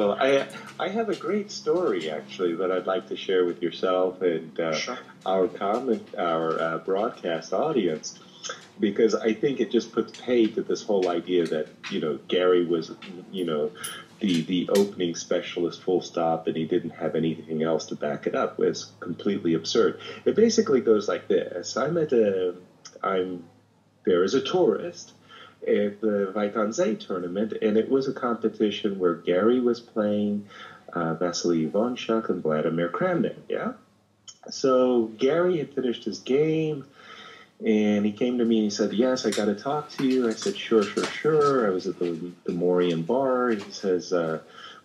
Well, I have a great story actually that I'd like to share with yourself and Sure. our broadcast audience, because I think it just puts paid to this whole idea that Gary was the opening specialist full stop, and he didn't have anything else to back it up. Was completely absurd. It basically goes like this: I'm there as a tourist at the Vaikanze tournament, and it was a competition where Gary was playing Vasily Ivanchuk and Vladimir Kramnik, yeah? So Gary had finished his game, and he came to me and he said, yes, I got to talk to you. I said, sure, sure, sure. I was at the Morian bar. He says,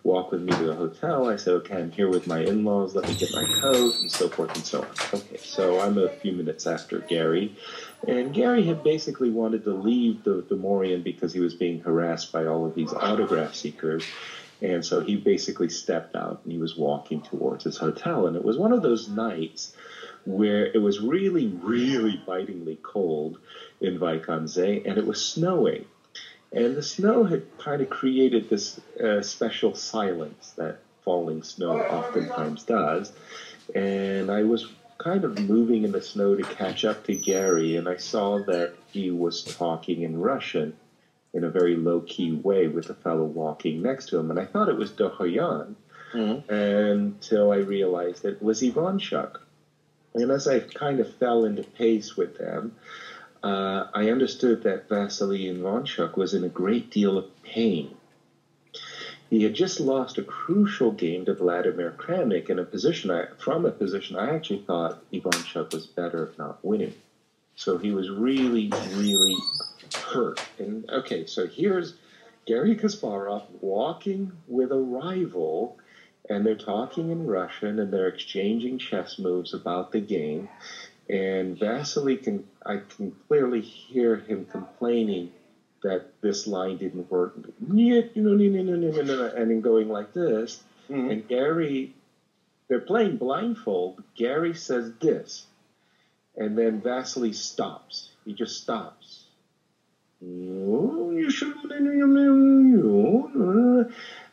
walk with me to the hotel. I said, okay, I'm here with my in-laws. Let me get my coat, and so forth and so on. Okay, so I'm a few minutes after Gary. And Gary had basically wanted to leave the Morian because he was being harassed by all of these autograph seekers. And so he basically stepped out and he was walking towards his hotel. And it was one of those nights where it was really, really bitingly cold in Vaikanze, and it was snowing. And the snow had kind of created this special silence that falling snow oftentimes does. And I was kind of moving in the snow to catch up to Gary, and I saw that he was talking in Russian in a very low-key way with a fellow walking next to him. And I thought it was Dohoyan until I realized it was Ivanchuk. And as I kind of fell into pace with them, I understood that Vasily Ivanchuk was in a great deal of pain. He had just lost a crucial game to Vladimir Kramnik in from a position I actually thought Ivanchuk was better if not winning. So he was really, really hurt. And okay, so here's Gary Kasparov walking with a rival, and they're talking in Russian, and they're exchanging chess moves about the game. And Vasily I can clearly hear him complaining that this line didn't work, and him going like this. Mm-hmm. And Gary, they're playing blindfold. Gary says this, and then Vasily stops. He just stops.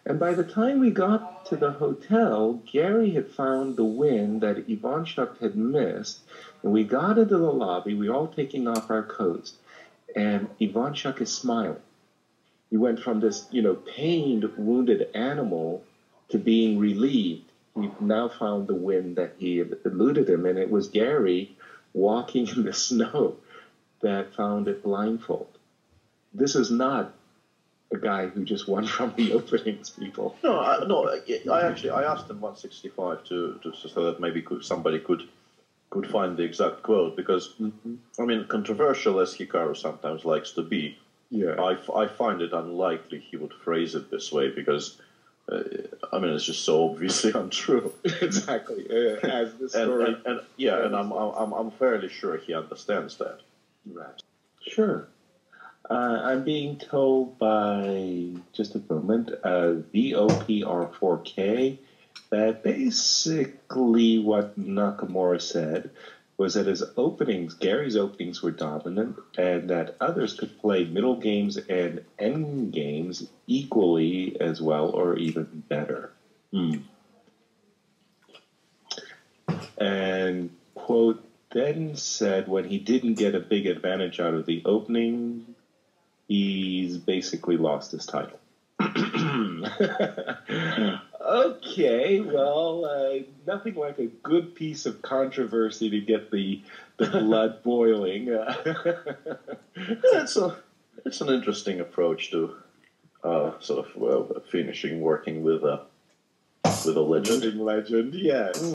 And by the time we got to the hotel, Gary had found the win that Ivanchuk had missed, and we got into the lobby. We were all taking off our coats, and Ivanchuk is smiling. He went from this, pained, wounded animal to being relieved. He now found the win that he had eluded him, and it was Gary walking in the snow that found it blindfold. This is not a guy who just won from the openings, people. I asked him 165 so that maybe somebody could find the exact quote, because I mean, controversial as Hikaru sometimes likes to be, I find it unlikely he would phrase it this way, because it's just so obviously untrue. Exactly, as the story, and I'm fairly sure he understands that. Right. Sure. I'm being told by, just a moment, VOPR4K, that basically what Nakmura said was that Gary's openings were dominant, and that others could play middle games and end games equally as well or even better. And, quote, then said when he didn't get a big advantage out of the opening, he's basically lost his title. Okay, well, nothing like a good piece of controversy to get the blood boiling. It's an interesting approach to finishing working with a legend. Legend, yes.